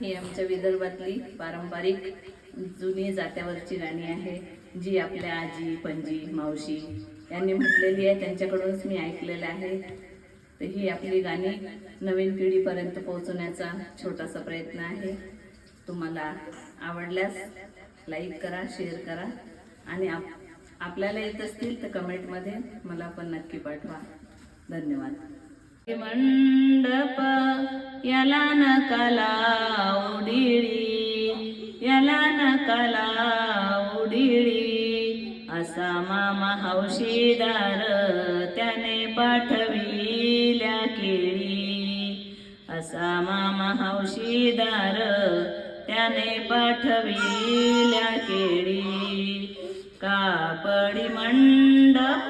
ही आमच्या विदर्भातली पारंपरिक जुनी जात्यावरची गाणी आहे, जी आपल्या आजी पणजी मावशी यांनी म्हटलेली आहे, त्यांच्याकडूनच मी ऐकलेलं आहे. तर ही आपली गाणी नवीन पिढीपर्यंत पोहोचवण्याचा छोटासा प्रयत्न आहे. तुम्हाला आवडल्यास लाईक करा, शेअर करा आणि आपल्याला येत असतील तर कमेंटमध्ये मला पण नक्की पाठवा. धन्यवाद. मंडप याला नकाला उडिळी, याला नकाला उडिळी, असा मामा हौशीदार त्याने पाठविल्या केळी, असा मामा हौशीदार त्याने पाठविल्या केळी. कापडी मंडप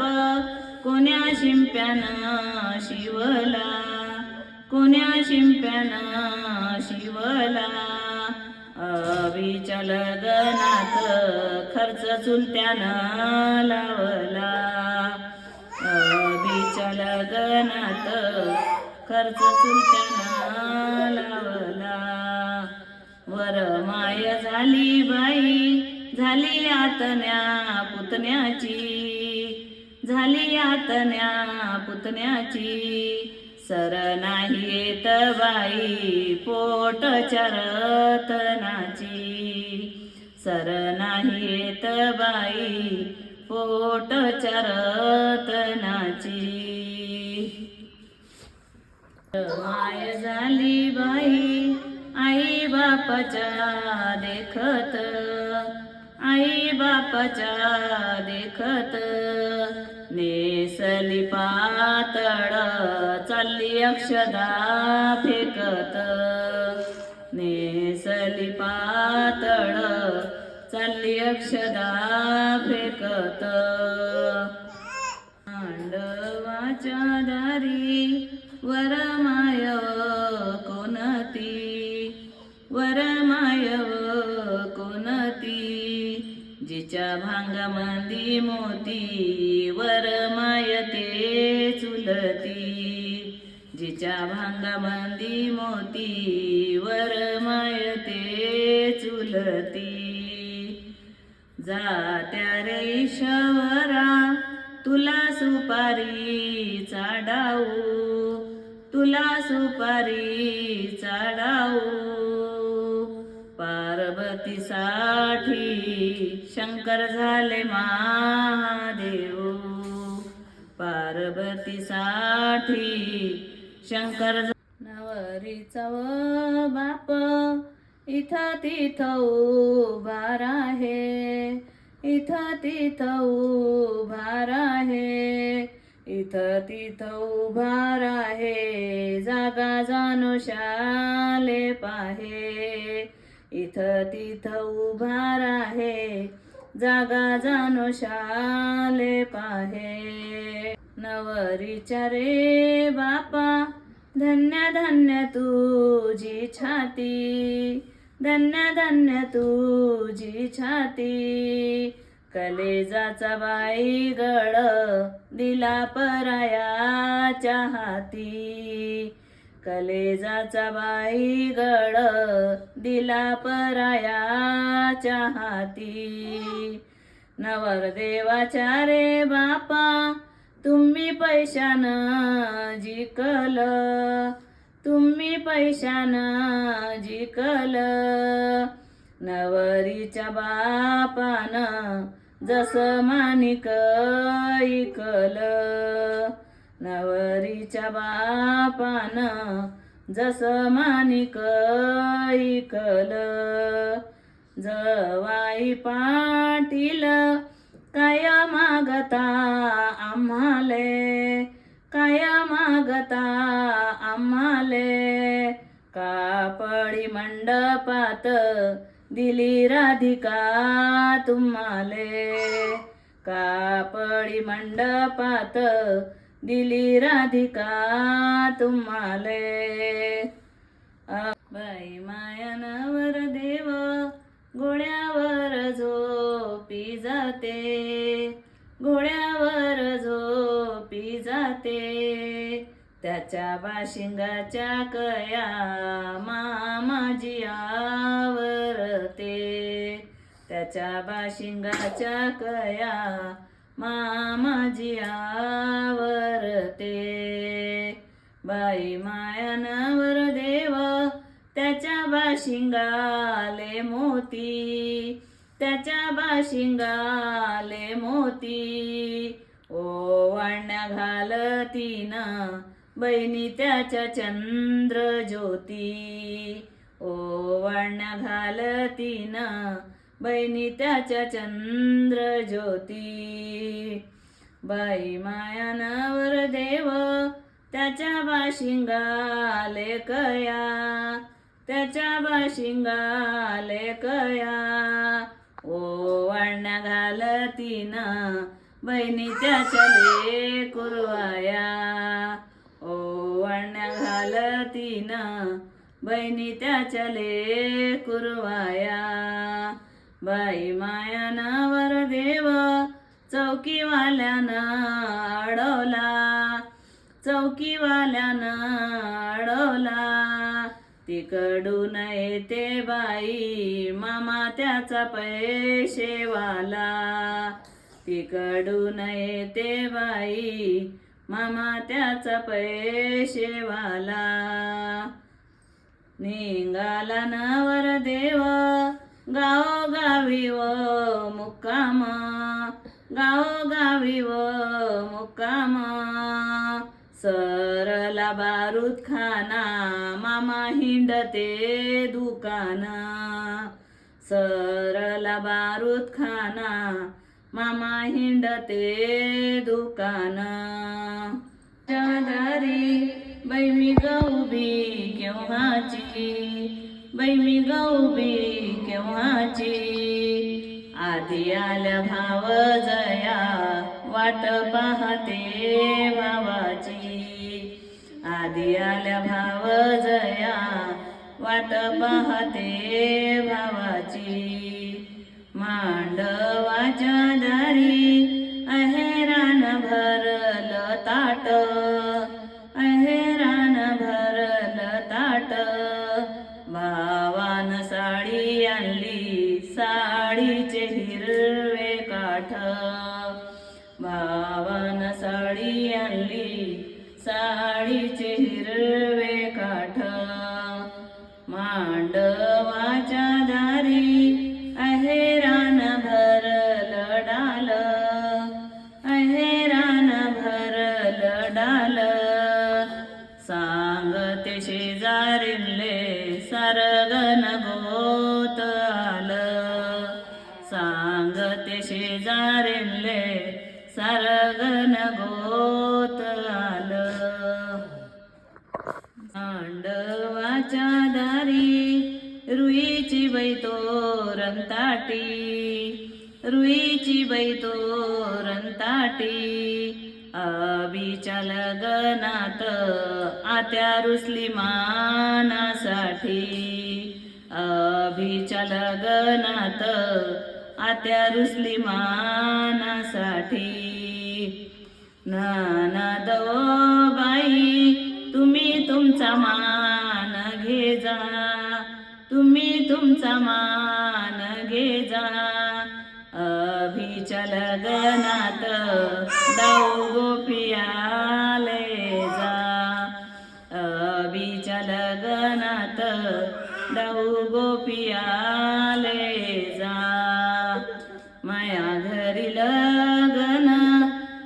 कोण्या शिंप्यानं शिवला, कोण्या शिंप्यानं शिवला, अवीच्या लग्नात खर्च चुलत्यानं लावला, अवीच्या लग्नात खर्च चुलत्यानं लावला. वरमाय झाली बाई, झाली आतन्या पुतण्याची, झाली आतन्या पुतण्याची, सर नाही येत बाई पोटच्या रतनाची, सर नाही येत बाई पोटच्या रतनाची. माय झाली बाई आई बापाच्या देखत, आई बापाच्या देखत, नेसली पातळ चालली अक्षदा फेकत, नेसली पातळ चालली अक्षदा फेकत. मांडवाच्या दारी वरमाय कोणती, वरमाय कोणती, जिच्या भांगामंदी मोती वरमाय ते चुलती, जिच्या भांगामंदी मोती वरमाय ते चुलती. जात्या रे ईश्वरा तुला सुपारी चाडाऊ, तुला सुपारी चाडाऊ, पार्वतीसाठी शंकर झाले महादेव, पार्वतीसाठी शंकर. नवरीचा व बाप इथं तिथं उभा राहे, इथं तिथं उभा राहे, इथं तिथं उभा राहे, जागा जानुशाले पाहे, इथं तिथं उभा राहे, जागा जानुशाले पाहे. नवरीच्या रे बापा धन्य धन्य तुझी छाती, धन्य धन्य तुझी छाती, कलेजाचा बाई गळ दिला परायाच्या हाती, कलेजाचा बाई गळ दिला परायाच्या हाती. नवरदेवाच्या रे बापा तुम्ही पैशानं जिकल, तुम्ही पैशानं जिकल, नवरीच्या बापानं जसं माणिक इकल, नवरीच्या बापानं जसं माणिक इकल. जवाई पाटील काय मागता आम्हाले, काय मागता आम्हाले, कापडी मंडपात दिली राधिका तुम्हाले, कापडी मंडपात दिली राधिका तुम्हाले. बाई मायानवर देव घोड्यावर झोपी जाते, घोड्यावर झोपी जाते, त्या त्याच्या बाशिंगाच्या कया मामाजी आवरते, त्याच्या बाशिंगाच्या कया मामाजी आवरते. बाई मायानवर देव त्याच्या बाशिंगाले मोती, त्याच्या बाशिंगाले मोती. ओवाळण्या घालतीन बहिणी त्याच्या चंद्र ज्योती, ओवाळण्या घालतीन बहिणी त्याच्या चंद्र ज्योती. बाई मायानवर देव त्याच्या बाशिंगाले कया, त्याच्या बाशिंगाले कया. ओवाळण्या घालतीन बहिणी त्याच्या लेकुरवाया, ओवाळण्या घालतीन बहिणी त्याच्या लेकुरवाया. बाई मायानवर देव चौकीवाल्यानं अडवला, चौकीवाल्यानं अडवला. तिकडून येते बाई मामा त्याचा पैसेवाला, तिकडून येते बाई मामा त्याचा पैसेवाला. निघाला नवर देव गावोगावी व मुक्काम, गावोगावी व मुक्काम. सरला बारूद खाना मामा हिंडते दुकान, सरला बारूद खाना मामा हिंडते दुकान. दारी बाई मी गौबी केव्हाची, बाई मी गौबी केव्हाची. आधी आल्या भाव जया वाट पाहते भावाची, आधी आल्या भाव जया वाट पाहते भावाची. मांडवाच्या दारी अहेरान भरलं ताट, अहेरान भरलं ताट. भावान साडी आणली साडीचे हिरवे काठ, भावान साडी आणली साडीचे हिरवे काठ. मांडवाच्या दारी अहेरान भरलं डाल, अहेरान भरलं डाल. सांगते शेजारीले सारगन गोत आलं, सांगते शेजारीले सारगन गोत आलं. मांडवाच्या दारी रुईची बैतोरण ताटी, रुईची बैतोरण ताटी. अबीच्या लग्नात आत्या रुसली मानासाठी, अबीच्या लग्नात आत्या रुसली मानासाठी. ननद बाई तुम्ही तुमचा मान घे जा, तुम्ही तुमचा मान घे जा. अभीच्या लग्नात डाऊ गोपियाले जा, अभीच्या लग्नात डाऊ गोपियाले जा. माया घरी लग्न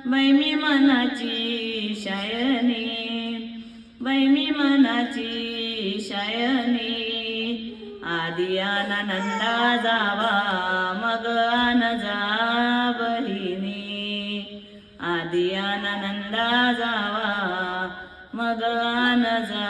बाई मी मनाची शायनी, बाई मी मनाची शायनी. आधी आनंदा जावा मग आन जा बहिणी, आधी आनंदा जावा मग आन जा